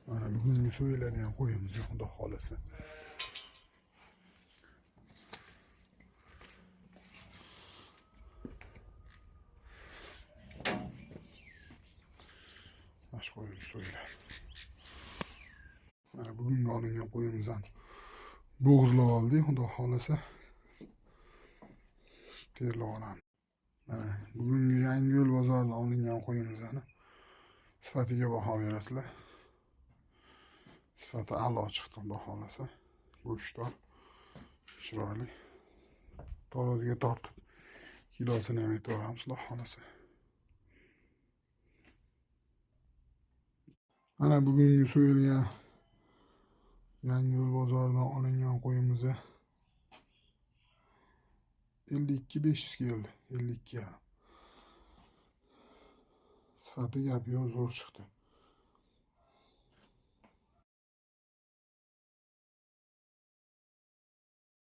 Mana bugungi so'yiladigan qo'yimiz xudo xolasa. Baş qo'yib so'yiladi. Mana bugungi olingan qo'yimizdan bo'g'izlab oldik, xudo xolasa. Terlab olamiz. Mana bugungi Yangiyo'l bozoridan olingan qo'yimizni sifatiga baho berasizlar. Sifati a'lo chiqdi, xudo xolasa. Go'shtdor, chiroyli. Taroziga tortib kilosini ham aytib xudo xolasa. Mana bugungi so'yilgan Yangiyo'l bozoridan olingan qo'yimizni 52.500 keldi. 52,5. Sifati gap yo'q, zo'r chiqdi.